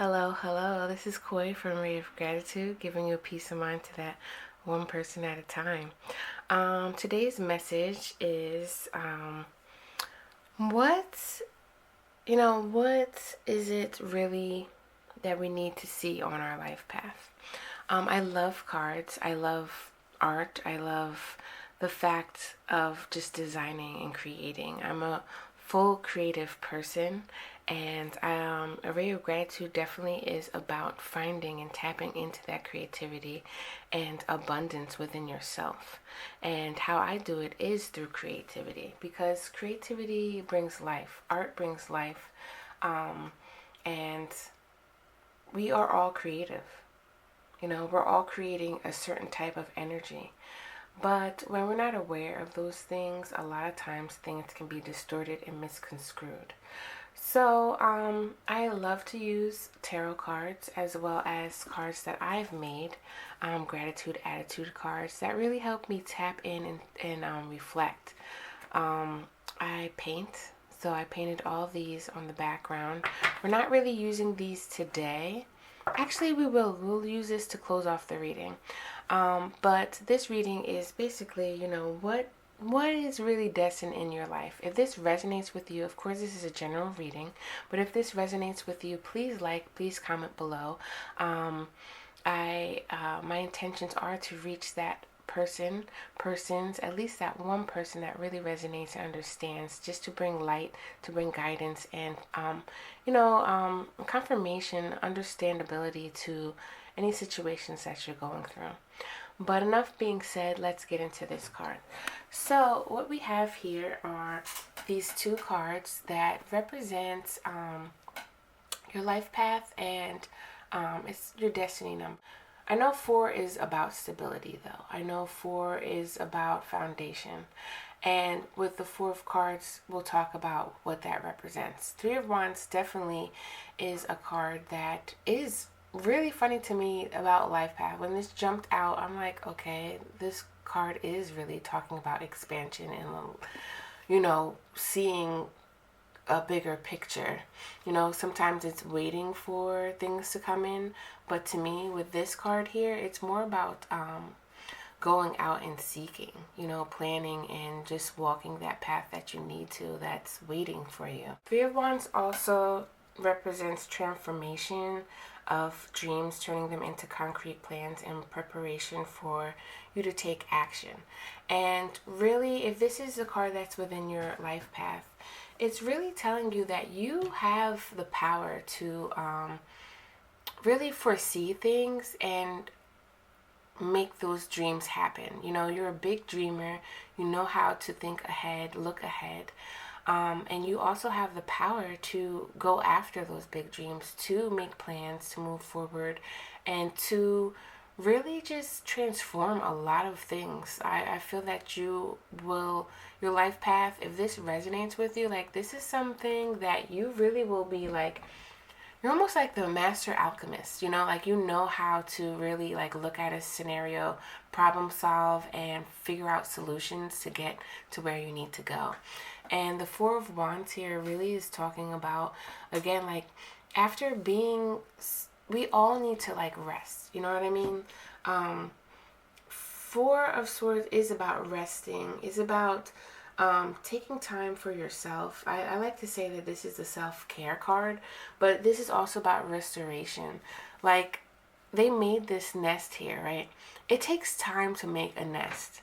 Hello, hello. This is Koi from Ray of Gratitude, giving you a peace of mind to that one person at a time. Today's message is what what is it really that we need to see on our life path? I love cards. I love art. I love the fact of just designing and creating. I'm a full creative person, and a ray of gratitude definitely is about finding and tapping into that creativity and abundance within yourself. And how I do it is through creativity, because creativity brings life, art brings life, and we are all creative. We're all creating a certain type of energy. But when we're not aware of those things, a lot of times things can be distorted and misconstrued. So, I love to use tarot cards as well as cards that I've made, gratitude attitude cards that really help me tap in and reflect. I paint, so I painted all these on the background. We're not really using these today. Actually, we will. We'll use this to close off the reading. But this reading is basically, what is really destined in your life. If this resonates with you, of course, this is a general reading, but if this resonates with you, please comment below. My intentions are to reach that persons, at least that one person that really resonates and understands, just to bring light, to bring guidance, and confirmation, understandability to any situations that you're going through. But enough being said, let's get into this card. So what we have here are these two cards that represent your life path, and it's your destiny number. I know 4 is about stability, though. I know 4 is about foundation. And with the 4 of cards, we'll talk about what that represents. 3 of Wands definitely is a card that is really funny to me about life path. When this jumped out, I'm like, okay, this card is really talking about expansion and, seeing a bigger picture. Sometimes it's waiting for things to come in, but to me, with this card here, it's more about going out and seeking, planning and just walking that path that you need to, that's waiting for you. 3 of Wands also represents transformation of dreams, turning them into concrete plans in preparation for you to take action. And really, if this is a card that's within your life path, it's really telling you that you have the power to really foresee things and make those dreams happen. You're a big dreamer. You know how to think ahead, look ahead. And you also have the power to go after those big dreams, to make plans, to move forward, and to really just transform a lot of things. I feel that your life path, if this resonates with you, like, this is something that you really will be like, you're almost like the master alchemist, like, how to really like look at a scenario, problem solve, and figure out solutions to get to where you need to go. And the 4 of Wands here really is talking about, again, like, after we all need to like rest, you know what I mean? 4 of Swords is about resting, is about taking time for yourself. I like to say that this is a self-care card, but this is also about restoration. Like, they made this nest here, right? It takes time to make a nest.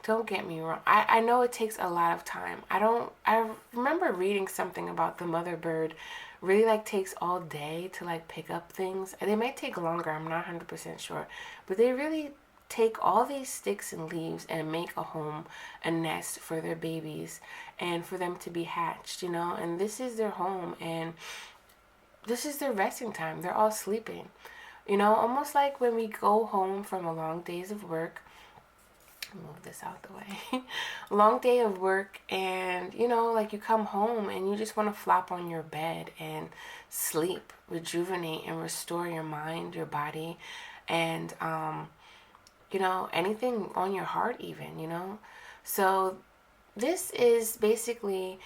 Don't get me wrong. I know it takes a lot of time. I remember reading something about the mother bird really like takes all day to like pick up things. They might take longer, I'm not 100% sure. But they really take all these sticks and leaves and make a home, a nest for their babies and for them to be hatched, and this is their home and this is their resting time. They're all sleeping, almost like when we go home from a long days of work. Move this out the way. Long day of work, and like, you come home and you just want to flop on your bed and sleep, rejuvenate, and restore your mind, your body, and anything on your heart even. So this is basically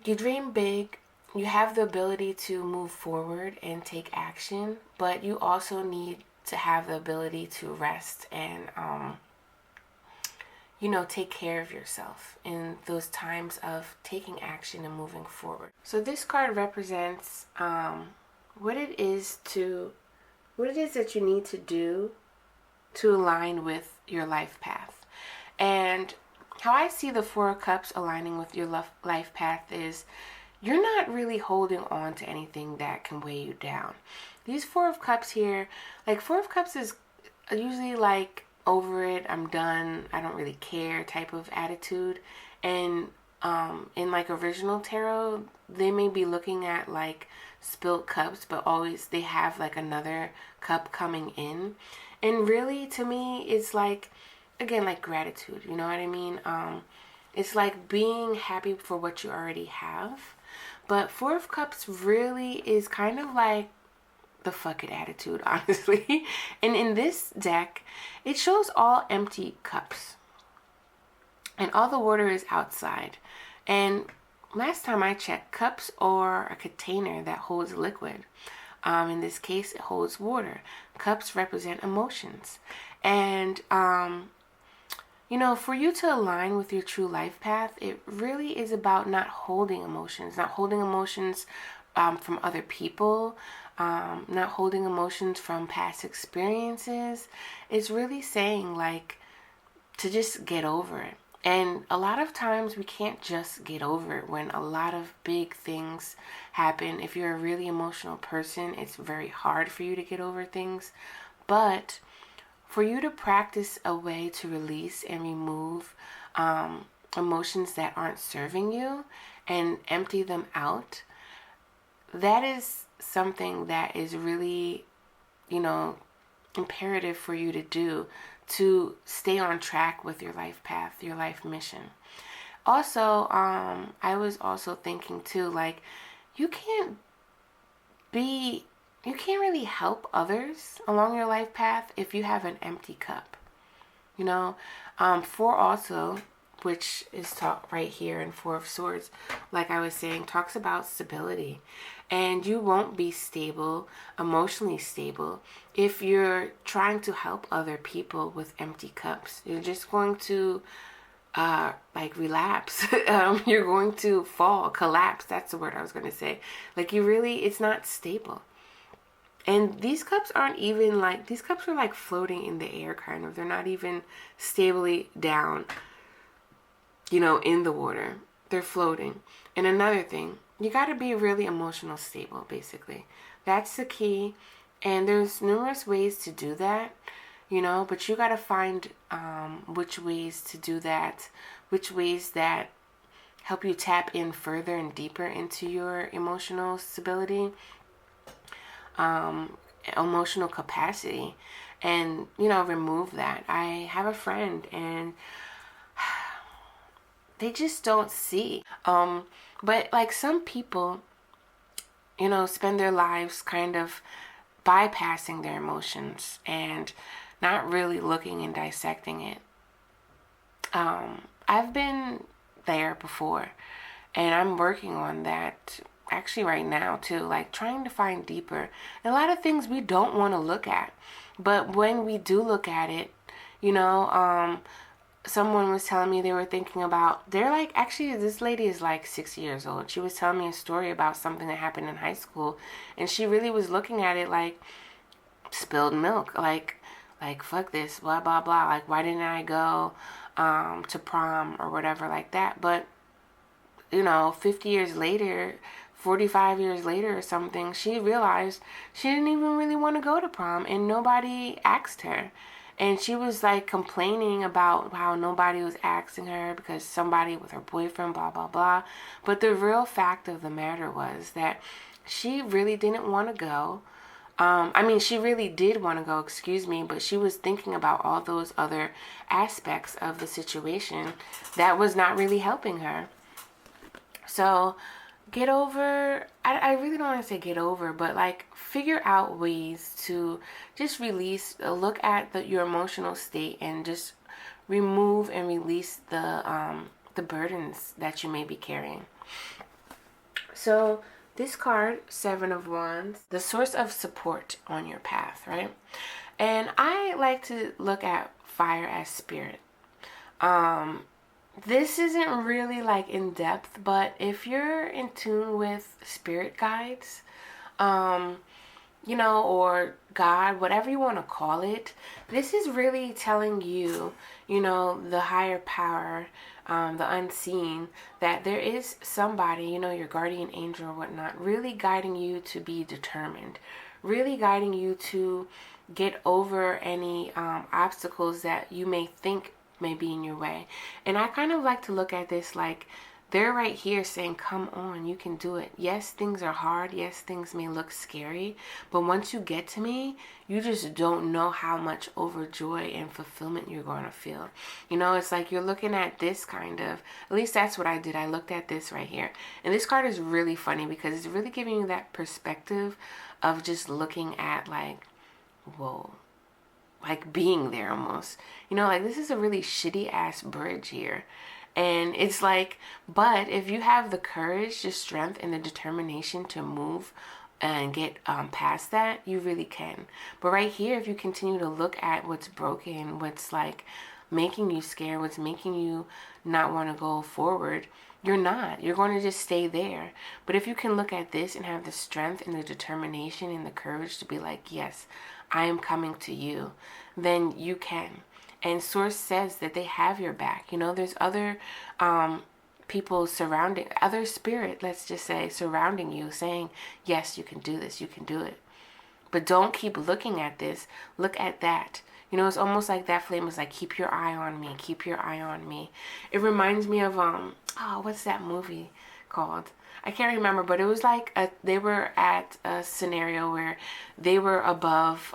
you dream big, you have the ability to move forward and take action, but you also need to have the ability to rest and take care of yourself in those times of taking action and moving forward. So this card represents what it is that you need to do to align with your life path. And how I see the Four of Cups aligning with your life path is you're not really holding on to anything that can weigh you down. These Four of Cups here, like Four of Cups is usually like over it, I'm done, I don't really care type of attitude. And in like original tarot, they may be looking at like spilt cups, but always they have like another cup coming in. And really, to me, it's like, again, like gratitude, you know what I mean? It's like being happy for what you already have. But Four of Cups really is kind of like the fuck it attitude, honestly. And in this deck, it shows all empty cups. And all the water is outside. And last time I checked, cups are a container that holds liquid. In this case, it holds water. Cups represent emotions. And, for you to align with your true life path, it really is about not holding emotions from other people, not holding emotions from past experiences. It's really saying like to just get over it. And a lot of times we can't just get over it when a lot of big things happen. If you're a really emotional person, it's very hard for you to get over things. But for you to practice a way to release and remove emotions that aren't serving you and empty them out, that is something that is really, imperative for you to do to stay on track with your life path, your life mission. Also, I was also thinking too, like, you can't really help others along your life path if you have an empty cup. Four also, which is taught right here in Four of Swords, like I was saying, talks about stability. And you won't be stable, emotionally stable, if you're trying to help other people with empty cups. You're just going to relapse. You're going to fall, collapse. That's the word I was going to say. Like it's not stable. And these cups aren't even these cups are like floating in the air kind of. They're not even stably down, in the water. They're floating. And another thing, you got to be really emotional stable, basically. That's the key. And there's numerous ways to do that, but you got to find which ways to do that, which ways that help you tap in further and deeper into your emotional stability, emotional capacity, and, remove that. I have a friend and they just don't see. But like some people, spend their lives kind of bypassing their emotions and not really looking and dissecting it. I've been there before, and I'm working on that actually right now too, like trying to find deeper. And a lot of things we don't want to look at, but when we do look at it, someone was telling me they were thinking about, this lady is like 6 years old. She was telling me a story about something that happened in high school, and she really was looking at it like spilled milk, like fuck this, blah blah blah, like why didn't I go to prom or whatever like that. But 50 years later, 45 years later or something, she realized she didn't even really want to go to prom, and nobody asked her. And she was like complaining about how nobody was asking her because somebody with her boyfriend, blah, blah, blah. But the real fact of the matter was that she really didn't want to go. She really did want to go, but she was thinking about all those other aspects of the situation that was not really helping her. So get over, I really don't want to say get over, but like figure out ways to just release, look at your emotional state and just remove and release the burdens that you may be carrying. So this card, Seven of Wands, the source of support on your path, right? And I like to look at fire as spirit. This isn't really like in depth, but if you're in tune with spirit guides, or God, whatever you want to call it, this is really telling you, the higher power, the unseen, that there is somebody, your guardian angel or whatnot, really guiding you to be determined, really guiding you to get over any obstacles that you may think may be in your way. And I kind of like to look at this like they're right here saying, come on, you can do it. Yes, things are hard. Yes, things may look scary. But once you get to me, you just don't know how much overjoy and fulfillment you're going to feel. It's like you're looking at this kind of, at least that's what I did. I looked at this right here. And this card is really funny because it's really giving you that perspective of just looking at like, whoa, like being there almost. Like this is a really shitty ass bridge here. And it's like, but if you have the courage, the strength, and the determination to move and get past that, you really can. But right here, if you continue to look at what's broken, what's like making you scared, what's making you not want to go forward, you're not. You're going to just stay there. But if you can look at this and have the strength and the determination and the courage to be like, yes, I am coming to you, then you can. And Source says that they have your back. There's other people surrounding, other spirit, let's just say, surrounding you saying, yes, you can do this, you can do it. But don't keep looking at this. Look at that. It's almost like that flame is like, keep your eye on me, keep your eye on me. It reminds me of, what's that movie called? I can't remember, but it was like they were at a scenario where they were above,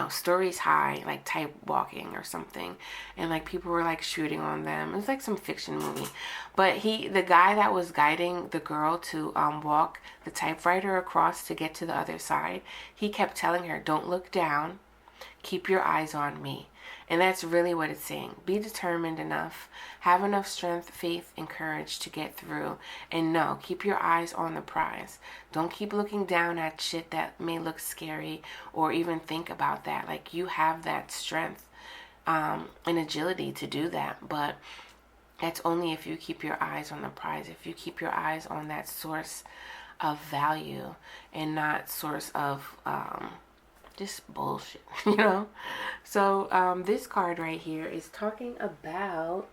stories high, like type walking or something, and like people were like shooting on them. It was like some fiction movie, but the guy that was guiding the girl to walk the typewriter across to get to the other side, he kept telling her, don't look down, keep your eyes on me. And that's really what it's saying. Be determined enough, have enough strength, faith, and courage to get through. And no, keep your eyes on the prize. Don't keep looking down at shit that may look scary or even think about that. Like, you have that strength and agility to do that. But that's only if you keep your eyes on the prize. If you keep your eyes on that source of value and not source of just bullshit, So this card right here is talking about,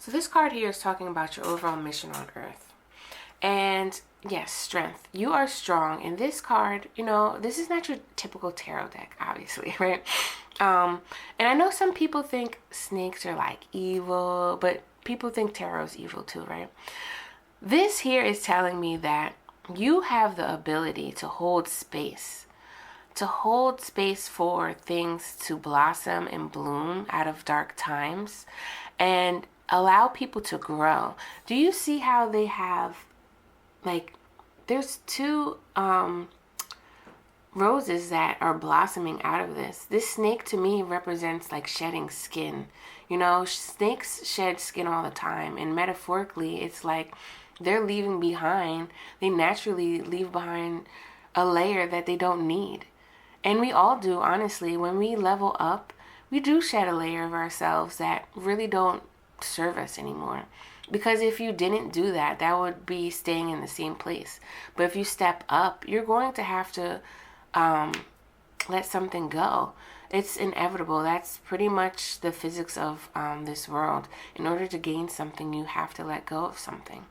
this card here is talking about your overall mission on Earth. And yes, strength. You are strong. And this card, this is not your typical tarot deck, obviously, right? And I know some people think snakes are like evil, but people think tarot is evil too, right? This here is telling me that you have the ability to hold space for things to blossom and bloom out of dark times and allow people to grow. Do you see how they have, like, there's two roses that are blossoming out of this. This snake to me represents like shedding skin. Snakes shed skin all the time, and metaphorically it's like they're leaving behind, they naturally leave behind a layer that they don't need. And we all do, honestly. When we level up, we do shed a layer of ourselves that really don't serve us anymore. Because if you didn't do that, that would be staying in the same place. But if you step up, you're going to have to let something go. It's inevitable. That's pretty much the physics of this world. In order to gain something, you have to let go of something.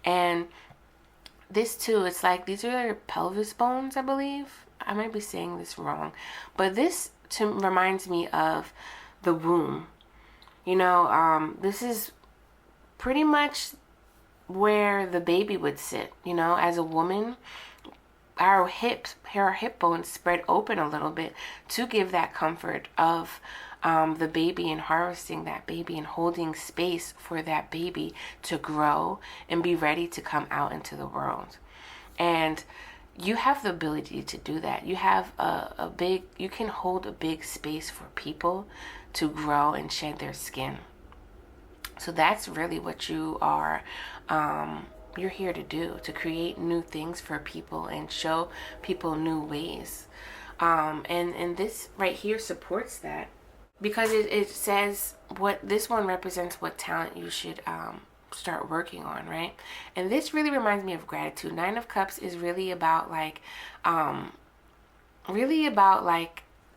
And this too, it's like these are your pelvis bones, I believe. I might be saying this wrong. But this reminds me of the womb. This is pretty much where the baby would sit. As a woman, our hip bones spread open a little bit to give that comfort of the baby and harvesting that baby and holding space for that baby to grow and be ready to come out into the world. And you have the ability to do that. You have you can hold a big space for people to grow and shed their skin. So that's really what you are, you're here to do, to create new things for people and show people new ways. And this right here supports that, because it says what this one represents, what talent you should start working on, right? And this really reminds me of gratitude. Nine of Cups is really about like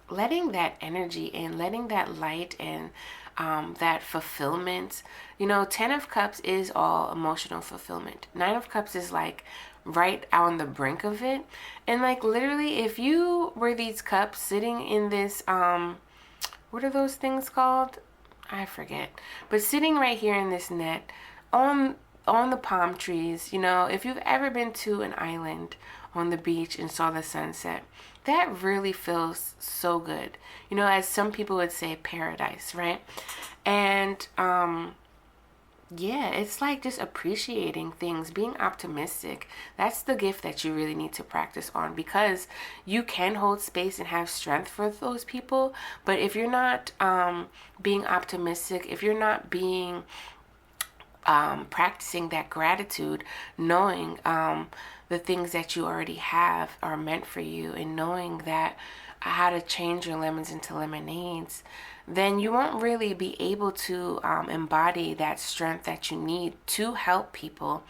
letting that energy in, letting that light and that fulfillment. You know, Ten of Cups is all emotional fulfillment. Nine of Cups is like right on the brink of it. And like literally, if you were these cups sitting in this what are those things called? I forget. But sitting right here in this net on the palm trees, you know, if you've ever been to an island on the beach and saw the sunset, that really feels so good. You know, as some people would say, paradise, right? And yeah, it's like just appreciating things, being optimistic. That's the gift that you really need to practice on, because you can hold space and have strength for those people. But if you're not being optimistic, if you're not being practicing that gratitude, knowing the things that you already have are meant for you, and knowing that how to change your lemons into lemonades, then you won't really be able to embody that strength that you need to help people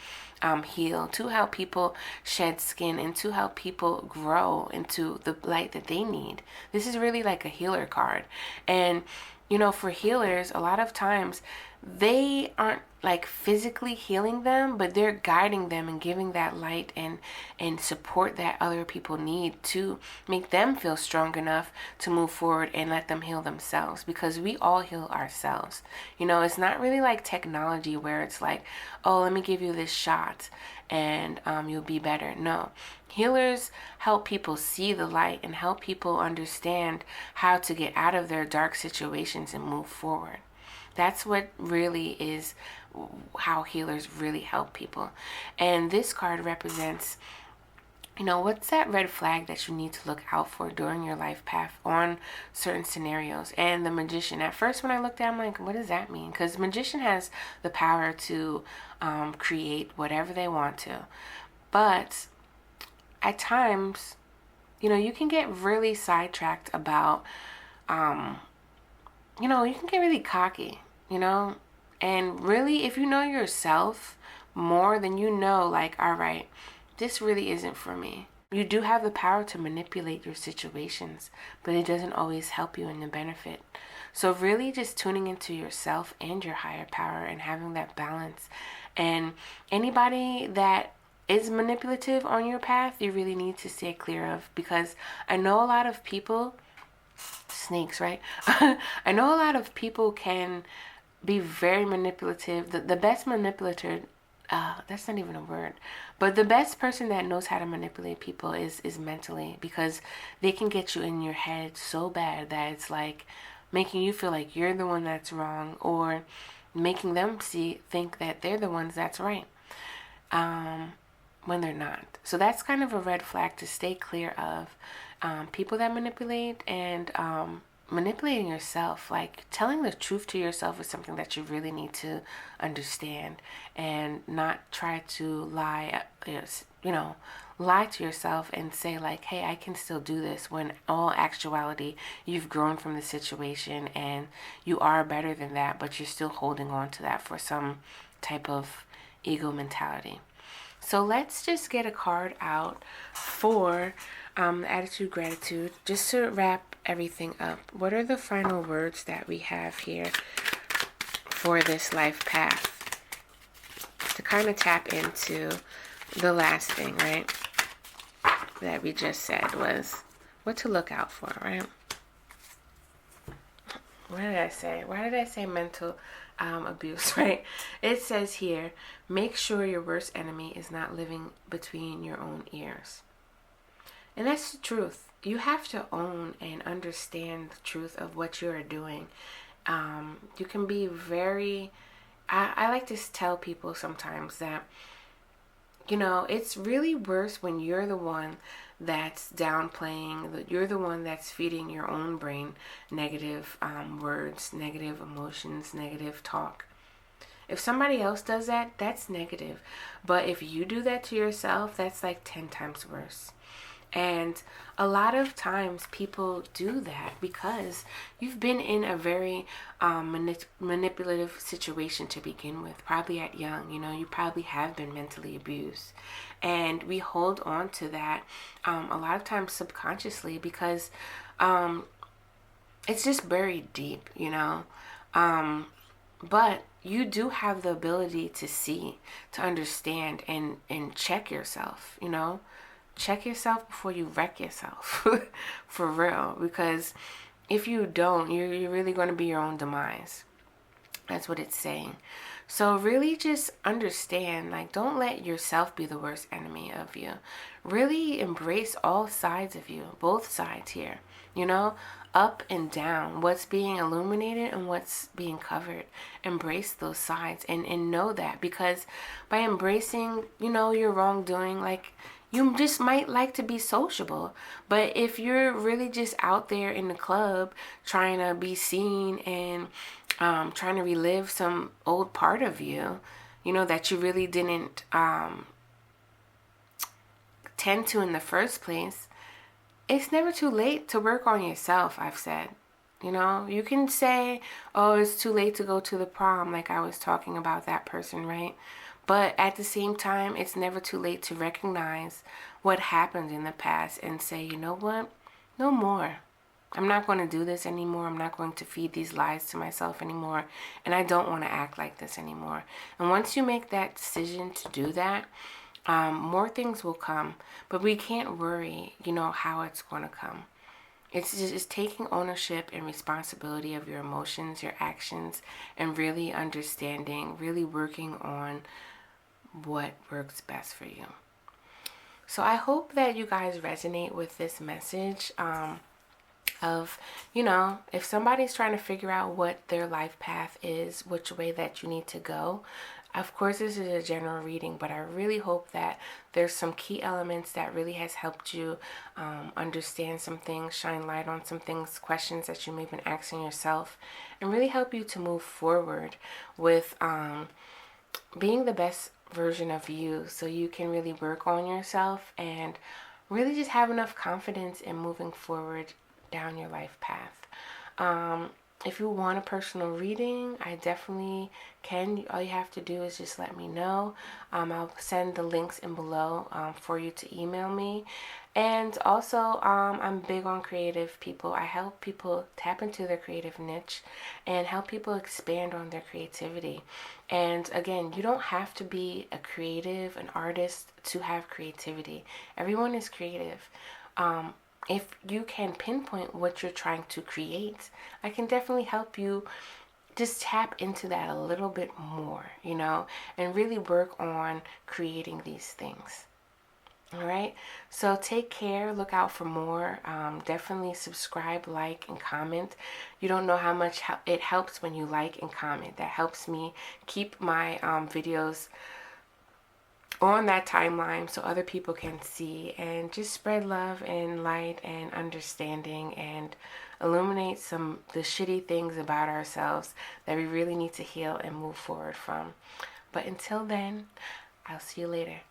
heal, to help people shed skin, and to help people grow into the light that they need. This is really like a healer card. And you know, for healers, a lot of times they aren't like physically healing them, but they're guiding them and giving that light and support that other people need to make them feel strong enough to move forward and let them heal themselves, because we all heal ourselves. You know, it's not really like technology where it's like, oh, let me give you this shot and you'll be better. No, healers help people see the light and help people understand how to get out of their dark situations and move forward. That's what really is how healers really help people. And this card represents, you know, what's that red flag that you need to look out for during your life path on certain scenarios. And the Magician, at first when I looked at it, I'm like, what does that mean? Because Magician has the power to create whatever they want to. But at times, you know, you can get really sidetracked about, you know, you can get really cocky, you know. And really, if you know yourself more, then you know, like, all right, this really isn't for me. You do have the power to manipulate your situations, but it doesn't always help you in the benefit. So really just tuning into yourself and your higher power and having that balance. And anybody that is manipulative on your path, you really need to stay clear of, because I know a lot of people, snakes, right? I know a lot of people can be very manipulative. The best manipulator, that's not even a word, but the best person that knows how to manipulate people is mentally, because they can get you in your head so bad that it's like making you feel like you're the one that's wrong, or making them think that they're the ones that's right, when they're not. So that's kind of a red flag to stay clear of. People that manipulate, and manipulating yourself, like telling the truth to yourself, is something that you really need to understand, and not try to lie, you know, lie to yourself and say like, hey, I can still do this, when all actuality you've grown from the situation and you are better than that, but you're still holding on to that for some type of ego mentality. So let's just get a card out for attitude, gratitude, just to wrap everything up. What are the final words that we have here for this life path, to kind of tap into the last thing, right, that we just said was what to look out for, right? What did I say? Why did I say mental abuse, right? It says here, make sure your worst enemy is not living between your own ears. And that's the truth. You have to own and understand the truth of what you are doing. You can be very, I like to tell people sometimes that, you know, it's really worse when you're the one that's downplaying, you're the one that's feeding your own brain negative words, negative emotions, negative talk. If somebody else does that, that's negative. But if you do that to yourself, that's like 10 times worse. And a lot of times people do that because you've been in a very manipulative situation to begin with, probably at young. You probably have been mentally abused. And we hold on to that a lot of times subconsciously because it's just buried deep, But you do have the ability to see, to understand, and check yourself, Check yourself before you wreck yourself. For real. Because if you don't, you're really going to be your own demise. That's what it's saying. So really just understand, like, don't let yourself be the worst enemy of you. Really embrace all sides of you, both sides here, up and down, what's being illuminated and what's being covered. Embrace those sides and know that, because by embracing, your wrongdoing, like, you just might like to be sociable. But if you're really just out there in the club trying to be seen and trying to relive some old part of you, that you really didn't tend to in the first place, it's never too late to work on yourself, I've said. You can say, oh, it's too late to go to the prom, like I was talking about that person, right? But at the same time, it's never too late to recognize what happened in the past and say, you know what? No more. I'm not going to do this anymore. I'm not going to feed these lies to myself anymore. And I don't want to act like this anymore. And once you make that decision to do that, more things will come. But we can't worry, how it's going to come. It's taking ownership and responsibility of your emotions, your actions, and really understanding, really working on what works best for you. So I hope that you guys resonate with this message of, if somebody's trying to figure out what their life path is, which way that you need to go. Of course, this is a general reading, but I really hope that there's some key elements that really has helped you understand some things, shine light on some things, questions that you may have been asking yourself, and really help you to move forward with being the best version of you, so you can really work on yourself and really just have enough confidence in moving forward down your life path. If you want a personal reading, I definitely can. All you have to do is just let me know. I'll send the links in below for you to email me. And also, I'm big on creative people. I help people tap into their creative niche and help people expand on their creativity. And again, you don't have to be a creative, an artist, to have creativity. Everyone is creative. If you can pinpoint what you're trying to create, I can definitely help you just tap into that a little bit more, and really work on creating these things. All right. So take care. Look out for more. Definitely subscribe, like, and comment. You don't know how much it helps when you like and comment. That helps me keep my videos on that timeline so other people can see, and just spread love and light and understanding and illuminate the shitty things about ourselves that we really need to heal and move forward from. But until then, I'll see you later.